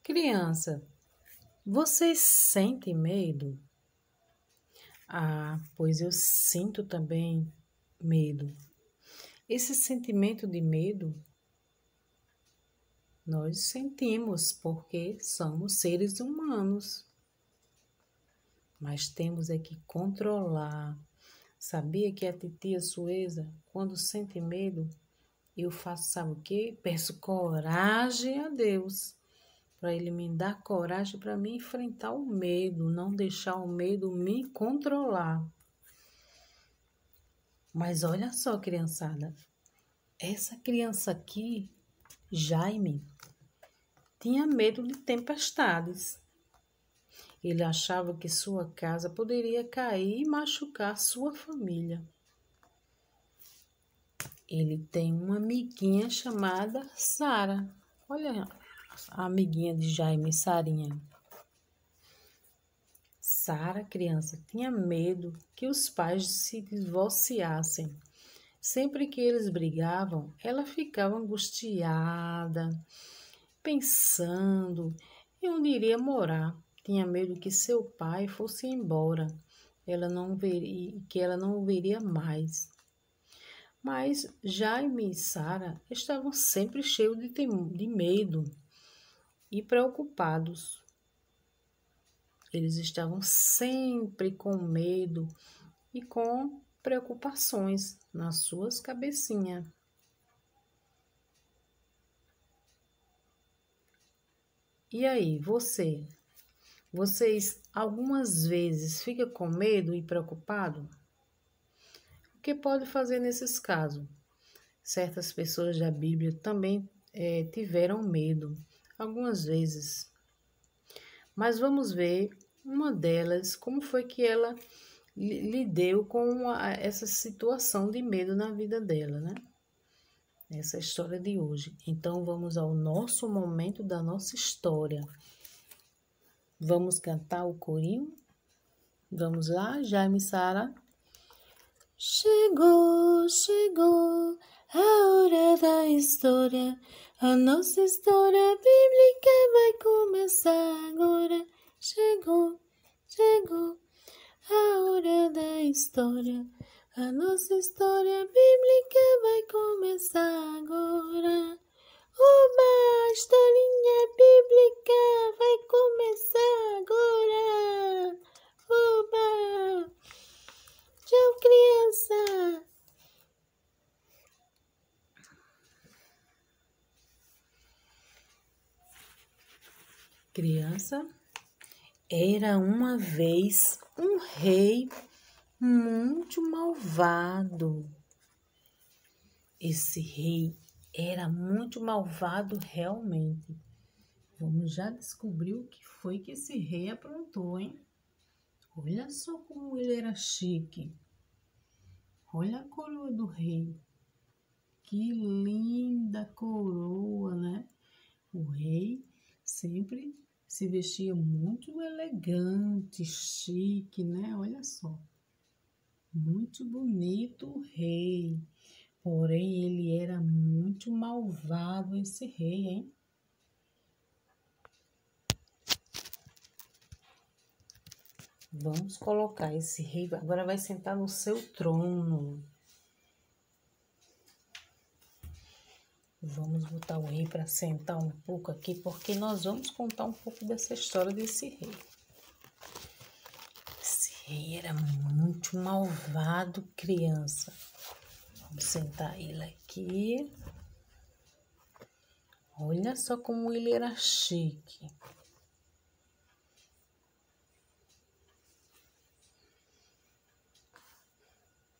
Criança, vocês sentem medo? Ah, pois eu sinto também medo. Esse sentimento de medo nós sentimos porque somos seres humanos, mas temos é que controlar. Sabia que a titia Sueza, quando sente medo, eu faço, sabe o quê? Peço coragem a Deus, para Ele me dar coragem para me enfrentar o medo, não deixar o medo me controlar. Mas olha só, criançada, essa criança aqui, Jaime, tinha medo de tempestades. Ele achava que sua casa poderia cair e machucar sua família. Ele tem uma amiguinha chamada Sara. Olha a amiguinha de Jaime, Sarinha. Sara, criança, tinha medo que os pais se divorciassem. Sempre que eles brigavam, ela ficava angustiada, pensando em onde iria morar. Tinha medo que seu pai fosse embora, que ela não o veria mais. Mas Jaime e Sara estavam sempre cheios de medo e preocupados. Eles estavam sempre com medo e com preocupações nas suas cabecinhas. E aí, vocês algumas vezes ficam com medo e preocupado? O que pode fazer nesses casos? Certas pessoas da Bíblia também tiveram medo, algumas vezes. Mas vamos ver uma delas, como foi que ela lidou com essa situação de medo na vida dela, né? Essa é a história de hoje. Então, vamos ao nosso momento da nossa história. Vamos cantar o corinho? Vamos lá, Jaime e Sara? Chegou a hora da história. A nossa história bíblica vai começar agora. Chegou a hora da história. A nossa história bíblica vai começar agora. Uma historinha bíblica vai começar agora. Oba! Tchau, criança! Criança, era uma vez um rei muito malvado. Esse rei era muito malvado realmente. Vamos já descobrir o que foi que esse rei aprontou, hein? Olha só como ele era chique. Olha a coroa do rei. Que linda coroa, né? O rei sempre se vestia muito elegante, chique, né? Olha só. Muito bonito o rei. Porém, ele era muito malvado, esse rei, hein? Vamos colocar esse rei, agora vai sentar no seu trono. Vamos botar o rei para sentar um pouco aqui, porque nós vamos contar um pouco dessa história desse rei. Esse rei era muito malvado, criança. Vamos sentar ele aqui. Olha só como ele era chique.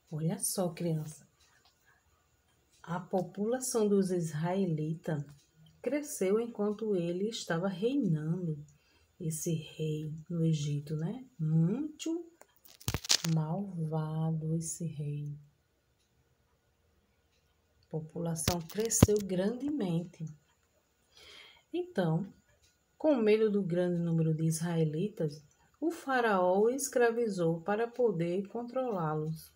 Olha só, criança. A população dos israelitas cresceu enquanto ele estava reinando, esse rei no Egito, né? Muito malvado esse rei. A população cresceu grandemente. Então, com medo do grande número de israelitas, o faraó o escravizou para poder controlá-los.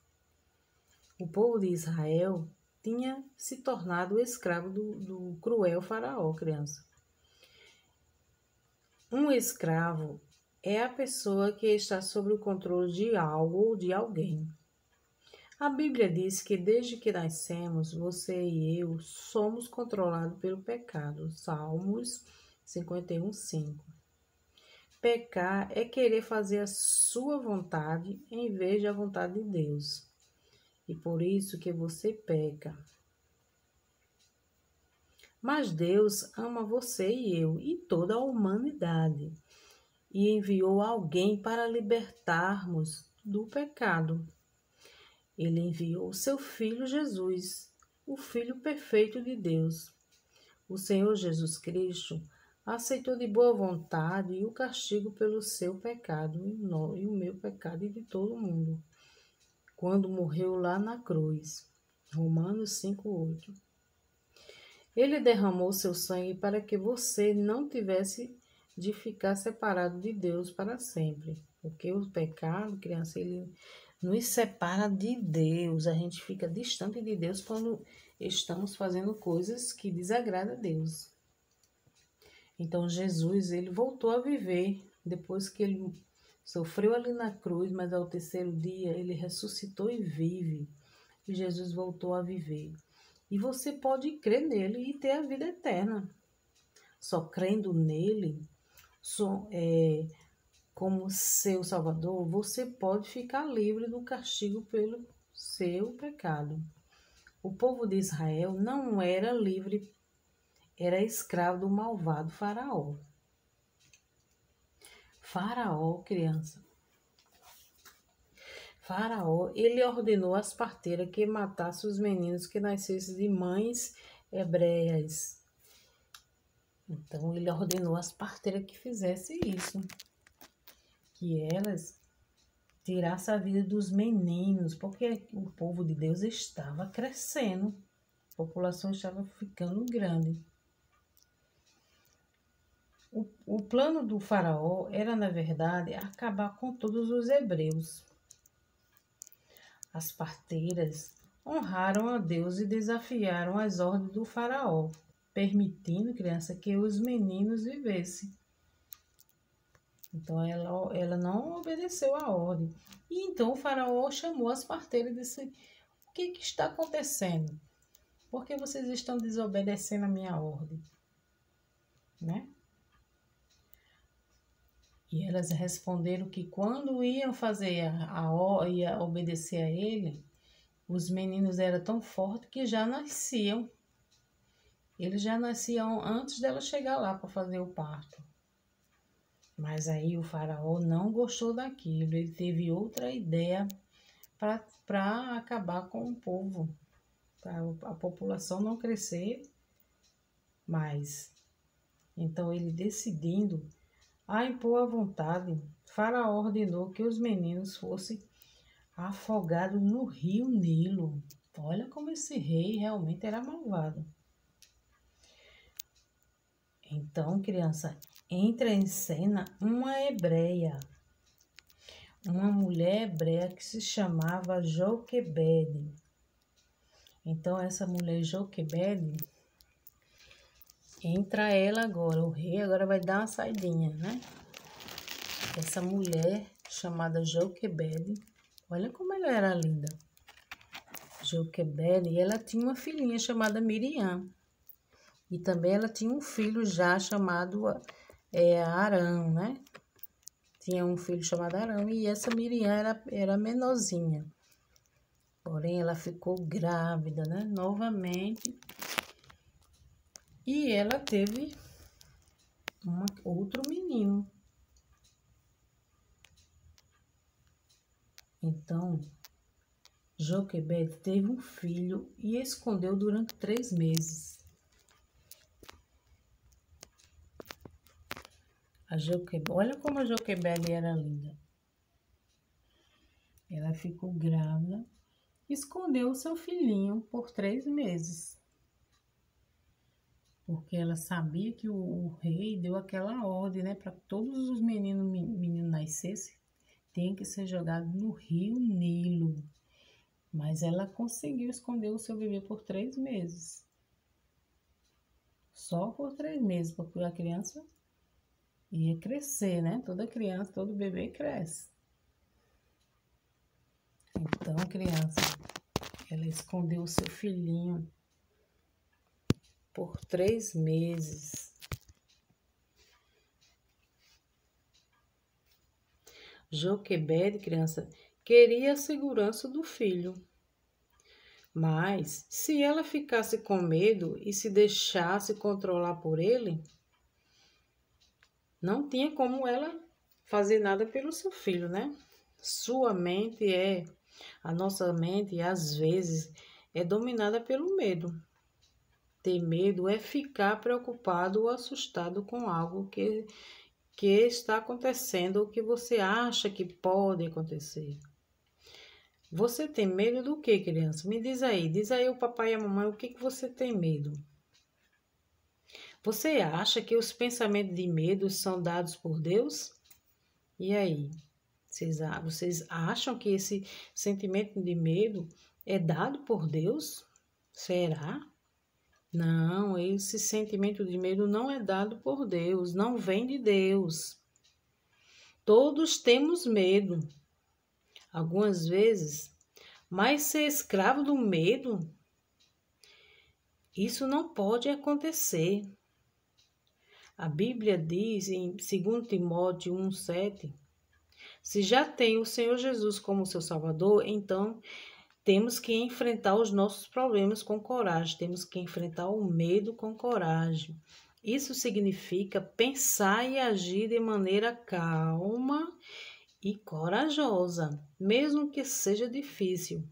O povo de Israel tinha se tornado escravo do cruel faraó, criança. Um escravo é a pessoa que está sob o controle de algo ou de alguém. A Bíblia diz que desde que nascemos, você e eu somos controlados pelo pecado. Salmos 51:5. Pecar é querer fazer a sua vontade em vez da vontade de Deus. E por isso que você peca. Mas Deus ama você e eu e toda a humanidade e enviou alguém para libertarmos do pecado. Ele enviou seu Filho Jesus, o Filho perfeito de Deus. O Senhor Jesus Cristo aceitou de boa vontade o castigo pelo seu pecado e o meu pecado e de todo mundo, quando morreu lá na cruz. Romanos 5:8. Ele derramou seu sangue para que você não tivesse de ficar separado de Deus para sempre. Porque o pecado, criança, ele nos separa de Deus. A gente fica distante de Deus quando estamos fazendo coisas que desagradam a Deus. Então Jesus, ele voltou a viver depois que ele sofreu ali na cruz, mas ao terceiro dia ele ressuscitou e vive. E Jesus voltou a viver. E você pode crer nele e ter a vida eterna. Só crendo nele, como seu Salvador, você pode ficar livre do castigo pelo seu pecado. O povo de Israel não era livre, era escravo do malvado Faraó. Faraó, criança. Faraó, ele ordenou às parteiras que matassem os meninos que nascessem de mães hebreias. Então, ele ordenou às parteiras que fizessem isso. Que elas tirassem a vida dos meninos, porque o povo de Deus estava crescendo. A população estava ficando grande. O plano do faraó era, na verdade, acabar com todos os hebreus. As parteiras honraram a Deus e desafiaram as ordens do faraó, permitindo, criança, que os meninos vivessem. Então, ela não obedeceu à ordem. E então o faraó chamou as parteiras e disse: o que está acontecendo? Por que vocês estão desobedecendo a minha ordem? Né? E elas responderam que quando iam fazer ia obedecer a ele, os meninos eram tão fortes que já nasciam. Eles já nasciam antes dela chegar lá para fazer o parto. Mas aí o faraó não gostou daquilo, ele teve outra ideia para acabar com o povo, para a população não crescer mais. Então ele decidindo a impor a vontade, faraó ordenou que os meninos fossem afogados no rio Nilo. Olha como esse rei realmente era malvado. Então, criança, entra em cena uma hebreia, uma mulher hebreia que se chamava Joquebede. Então, essa mulher Joquebede, entra ela agora, o rei agora vai dar uma saidinha, né? Essa mulher chamada Joquebede, olha como ela era linda. Joquebede, ela tinha uma filhinha chamada Miriam. E também ela tinha um filho já chamado Arão, né? Tinha um filho chamado Arão e essa Miriam era menorzinha. Porém, ela ficou grávida, né? Novamente. E ela teve outro menino. Então, Joquebede teve um filho e escondeu durante 3 meses. Olha como a Joquebede era linda. Ela ficou grávida, escondeu o seu filhinho por 3 meses. Porque ela sabia que o rei deu aquela ordem, né? Para todos os meninos nascessem, tem que ser jogado no rio Nilo. Mas ela conseguiu esconder o seu bebê por 3 meses. Só por 3 meses, porque a criança ia crescer, né? Toda criança, todo bebê cresce. Então, criança, ela escondeu o seu filhinho por 3 meses. Joquebede, criança, queria a segurança do filho. Mas, se ela ficasse com medo e se deixasse controlar por ele, não tinha como ela fazer nada pelo seu filho, né? A nossa mente, às vezes, é dominada pelo medo. Ter medo é ficar preocupado ou assustado com algo que está acontecendo ou que você acha que pode acontecer. Você tem medo do que, criança? Me diz aí o papai e a mamãe, o que você tem medo? Você acha que os pensamentos de medo são dados por Deus? E aí? Vocês acham que esse sentimento de medo é dado por Deus? Será? Não, esse sentimento de medo não é dado por Deus, não vem de Deus. Todos temos medo, algumas vezes, mas ser escravo do medo, isso não pode acontecer. A Bíblia diz em 2 Timóteo 1,7, se já tem o Senhor Jesus como seu Salvador, então temos que enfrentar os nossos problemas com coragem, temos que enfrentar o medo com coragem. Isso significa pensar e agir de maneira calma e corajosa, mesmo que seja difícil.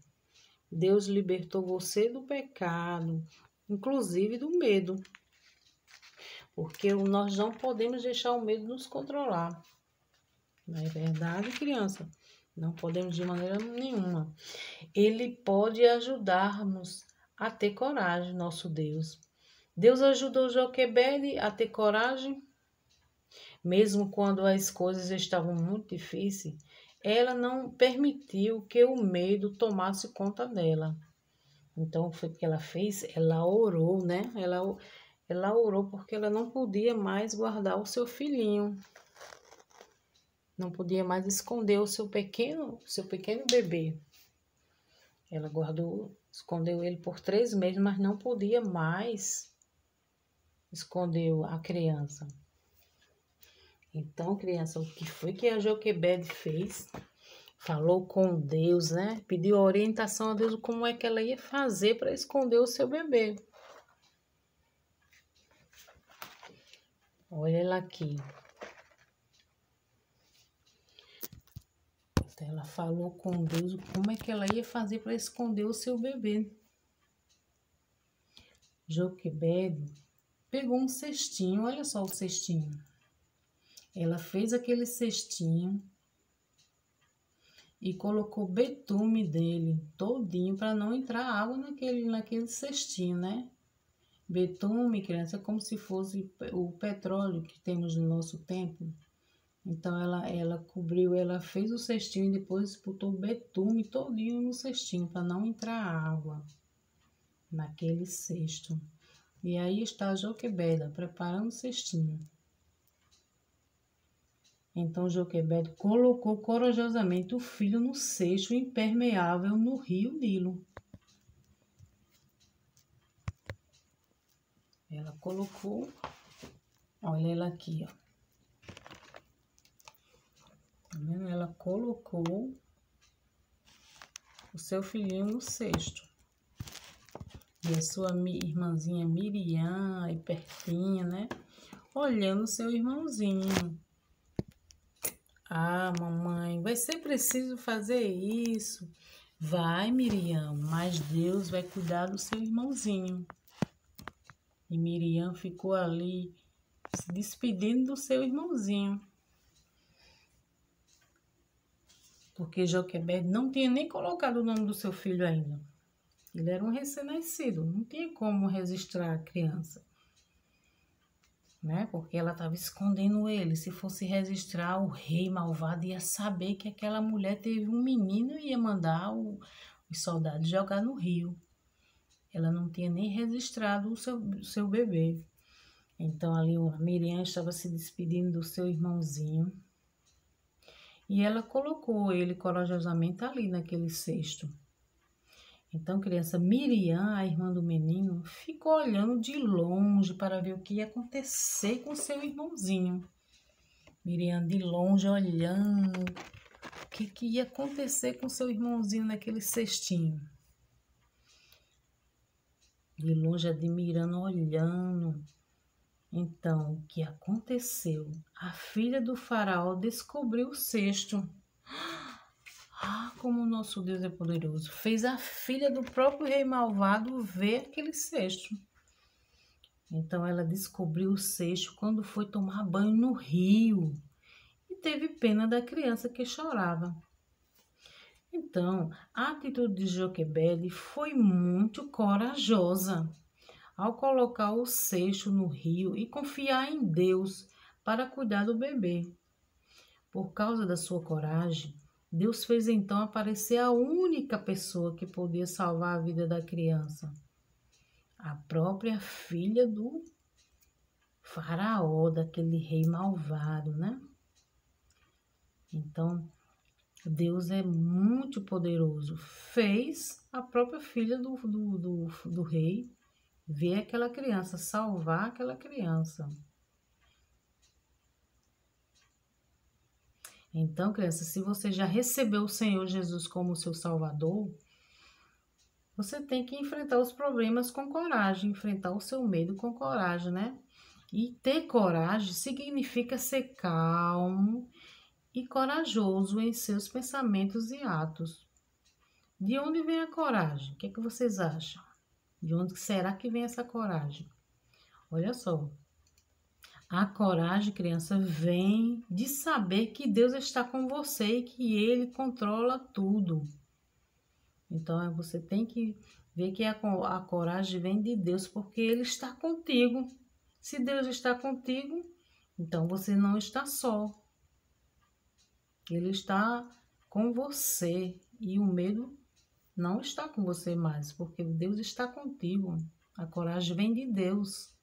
Deus libertou você do pecado, inclusive do medo, porque nós não podemos deixar o medo nos controlar. Não é verdade, criança? Não podemos de maneira nenhuma. Ele pode ajudar-nos a ter coragem, nosso Deus. Deus ajudou Joquebede a ter coragem, mesmo quando as coisas estavam muito difíceis. Ela não permitiu que o medo tomasse conta dela. Então, foi o que ela fez? Ela orou, né? Ela orou porque ela não podia mais guardar o seu filhinho. Não podia mais esconder o seu pequeno bebê. Ela escondeu ele por 3 meses, mas não podia mais esconder a criança. Então, criança, o que foi que a Joquebede fez? Falou com Deus, né? Pediu a orientação a Deus como é que ela ia fazer para esconder o seu bebê. Olha ela aqui. Então, ela falou com Deus como é que ela ia fazer para esconder o seu bebê. Joquebede pegou um cestinho, olha só o cestinho. Ela fez aquele cestinho e colocou betume dele todinho para não entrar água naquele cestinho, né? Betume, criança, é como se fosse o petróleo que temos no nosso tempo. Então, ela cobriu, ela fez o cestinho e depois botou betume todinho no cestinho para não entrar água naquele cesto. E aí está a Joquebede preparando o cestinho. Então, Joquebede colocou corajosamente o filho no cesto impermeável no rio Nilo. Ela colocou, olha ela aqui, ó. Tá vendo? Ela colocou o seu filhinho no cesto. E a sua irmãzinha Miriam, aí pertinho, né? Olhando o seu irmãozinho. Ah, mamãe, vai ser preciso fazer isso. Vai, Miriam, mas Deus vai cuidar do seu irmãozinho. E Miriam ficou ali se despedindo do seu irmãozinho. Porque Joquebede não tinha nem colocado o nome do seu filho ainda. Ele era um recém-nascido, não tinha como registrar a criança. Né? Porque ela estava escondendo ele. Se fosse registrar, o rei malvado ia saber que aquela mulher teve um menino e ia mandar os soldados jogar no rio. Ela não tinha nem registrado o seu bebê. Então ali a Miriam estava se despedindo do seu irmãozinho e ela colocou ele corajosamente ali naquele cesto. Então, criança, Miriam, a irmã do menino, ficou olhando de longe para ver o que ia acontecer com seu irmãozinho. Miriam de longe olhando o que ia acontecer com seu irmãozinho naquele cestinho. De longe admirando, olhando. Então, o que aconteceu? A filha do faraó descobriu o cesto. Ah, como o nosso Deus é poderoso. Fez a filha do próprio rei malvado ver aquele cesto. Então, ela descobriu o cesto quando foi tomar banho no rio. E teve pena da criança que chorava. Então, a atitude de Joquebede foi muito corajosa ao colocar o cesto no rio e confiar em Deus para cuidar do bebê. Por causa da sua coragem, Deus fez então aparecer a única pessoa que podia salvar a vida da criança, a própria filha do faraó, daquele rei malvado, né? Então, Deus é muito poderoso. Fez a própria filha do rei ver aquela criança, salvar aquela criança. Então, criança, se você já recebeu o Senhor Jesus como seu Salvador, você tem que enfrentar os problemas com coragem, enfrentar o seu medo com coragem, né? E ter coragem significa ser calmo e corajoso em seus pensamentos e atos. De onde vem a coragem? O que é que vocês acham? De onde será que vem essa coragem? Olha só. A coragem, criança, vem de saber que Deus está com você e que Ele controla tudo. Então, você tem que ver que a coragem vem de Deus, porque Ele está contigo. Se Deus está contigo, então você não está só. Ele está com você e o medo não está com você mais, porque Deus está contigo. A coragem vem de Deus.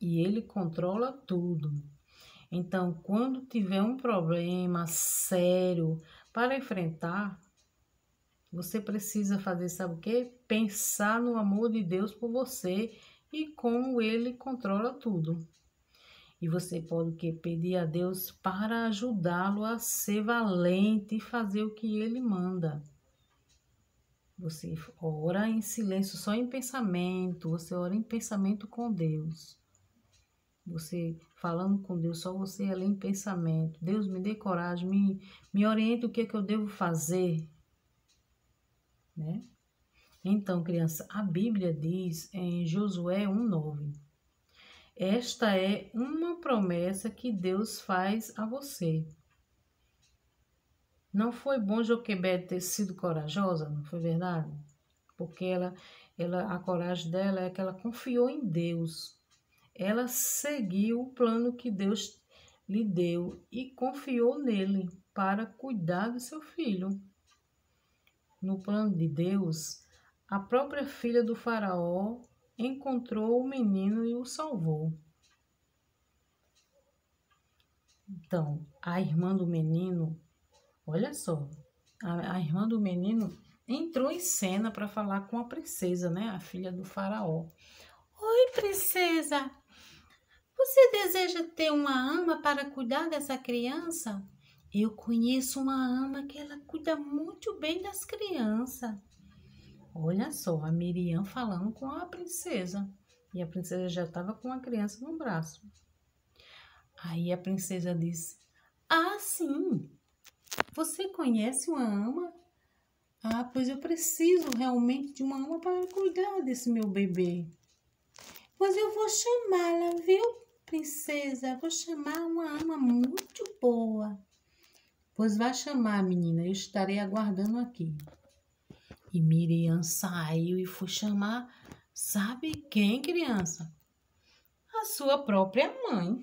E Ele controla tudo. Então, quando tiver um problema sério para enfrentar, você precisa fazer, sabe o quê? Pensar no amor de Deus por você e como Ele controla tudo. E você pode pedir a Deus para ajudá-lo a ser valente e fazer o que Ele manda. Você ora em silêncio, só em pensamento. Você ora em pensamento com Deus. Você falando com Deus, só você ali em pensamento. Deus, me dê coragem, me oriente o que é que eu devo fazer, né? Então, criança, a Bíblia diz em Josué 1:9, esta é uma promessa que Deus faz a você. Não foi bom Joquebede ter sido corajosa, não foi verdade? Porque a coragem dela é que ela confiou em Deus. Ela seguiu o plano que Deus lhe deu e confiou nele para cuidar do seu filho. No plano de Deus, a própria filha do faraó encontrou o menino e o salvou. Então, a irmã do menino, olha só, a irmã do menino entrou em cena para falar com a princesa, né? A filha do faraó. Oi, princesa! Você deseja ter uma ama para cuidar dessa criança? Eu conheço uma ama que ela cuida muito bem das crianças. Olha só, a Miriam falando com a princesa. E a princesa já estava com a criança no braço. Aí a princesa disse, ah, sim, você conhece uma ama? Ah, pois eu preciso realmente de uma ama para cuidar desse meu bebê. Pois eu vou chamá-la, viu, princesa? Vou chamar uma ama muito boa. Pois vai chamar, menina, eu estarei aguardando aqui. E Miriam saiu e foi chamar, sabe quem, criança? A sua própria mãe.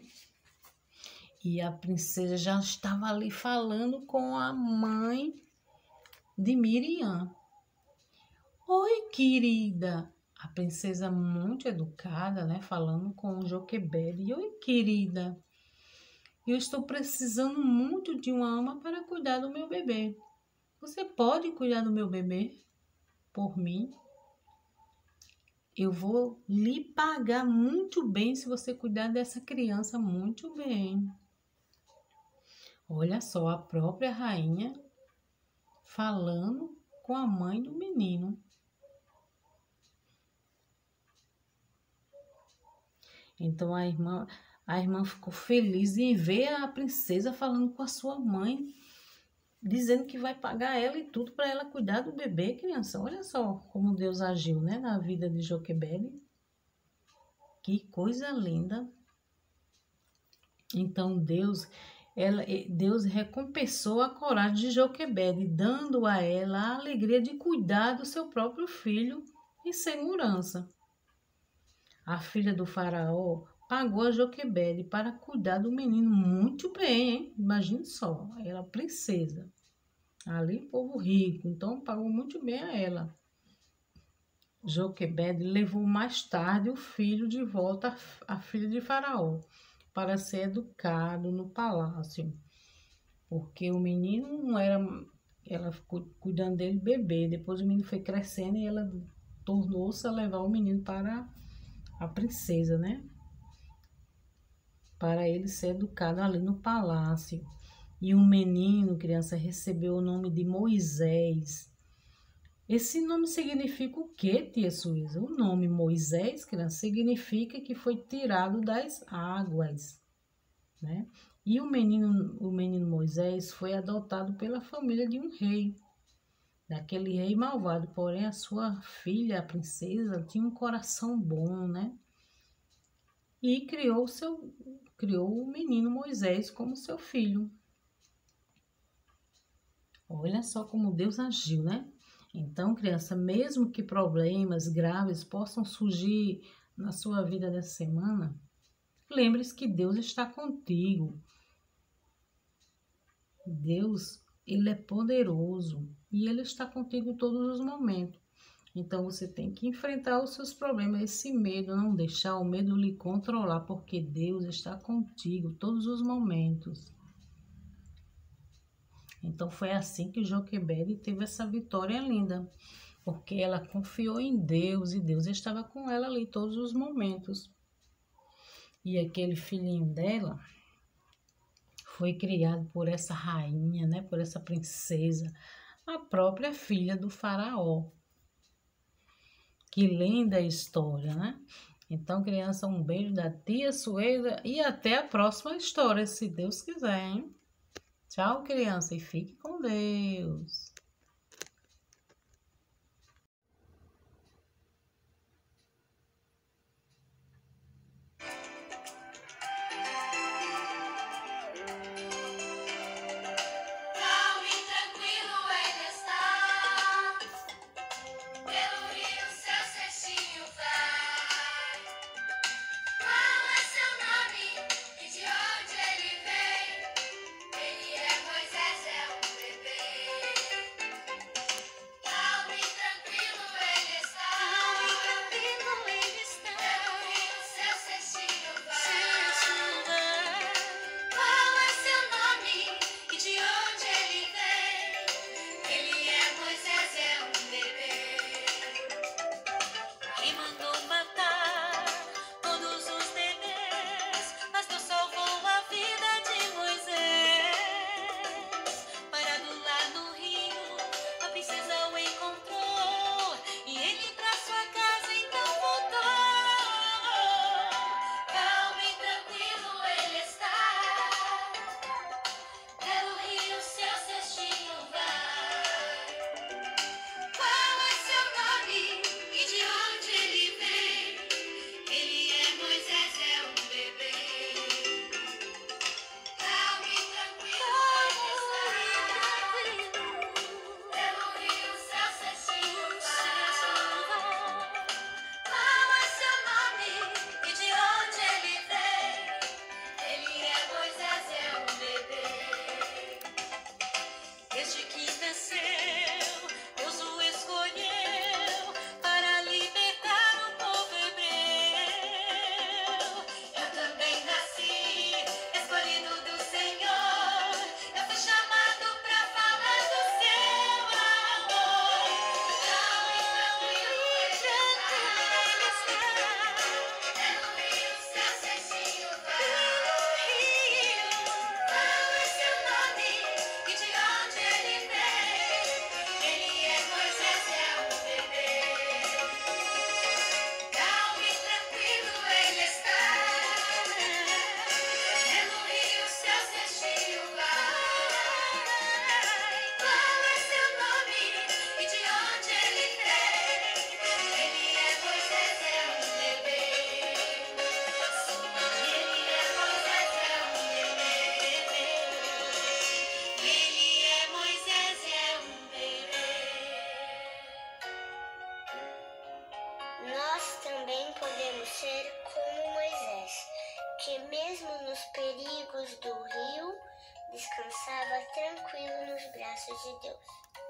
E a princesa já estava ali falando com a mãe de Miriam. Oi, querida, A princesa muito educada, né? Falando com o Joquebede. Oi, querida. Eu estou precisando muito de uma ama para cuidar do meu bebê. Você pode cuidar do meu bebê por mim? Eu vou lhe pagar muito bem se você cuidar dessa criança muito bem. Olha só, a própria rainha falando com a mãe do menino. Então a irmã ficou feliz em ver a princesa falando com a sua mãe, dizendo que vai pagar ela e tudo para ela cuidar do bebê, criança. Olha só como Deus agiu, né, na vida de Joquebede. Que coisa linda. Então Deus recompensou a coragem de Joquebede, dando a ela a alegria de cuidar do seu próprio filho em segurança. A filha do faraó pagou a Joquebede para cuidar do menino muito bem, hein? Imagine só, ela princesa, ali povo rico, então pagou muito bem a ela. Joquebede levou mais tarde o filho de volta à filha de faraó, para ser educado no palácio, porque o menino não era, ela ficou cuidando dele bebê, depois o menino foi crescendo e ela tornou-se a levar o menino para a princesa, né? Para ele ser educado ali no palácio. E o menino, criança, recebeu o nome de Moisés. Esse nome significa o quê, tia Suísa? O nome Moisés, criança, significa que foi tirado das águas, né? E o menino Moisés foi adotado pela família de um rei, daquele rei malvado. Porém, a sua filha, a princesa, tinha um coração bom, né? E criou o menino Moisés como seu filho. Olha só como Deus agiu, né? Então, criança, mesmo que problemas graves possam surgir na sua vida dessa semana, lembre-se que Deus está contigo. Deus, Ele é poderoso e Ele está contigo em todos os momentos. Então, você tem que enfrentar os seus problemas, esse medo, não deixar o medo lhe controlar, porque Deus está contigo em todos os momentos. Então, foi assim que Joquebede teve essa vitória linda, porque ela confiou em Deus e Deus estava com ela ali todos os momentos. E aquele filhinho dela foi criado por essa rainha, né, por essa princesa, a própria filha do faraó. Que linda história, né? Então, criança, um beijo da tia Sueira e até a próxima história, se Deus quiser, hein? Tchau, criança, e fique com Deus. Calmo e tranquilo ele está, pelo rio seu cestinho vai. Qual é seu nome e de onde ele vem? Ele é Moisés, é um bebê. mesmo nos perigos do rio, descansava tranquilo nos braços de Deus.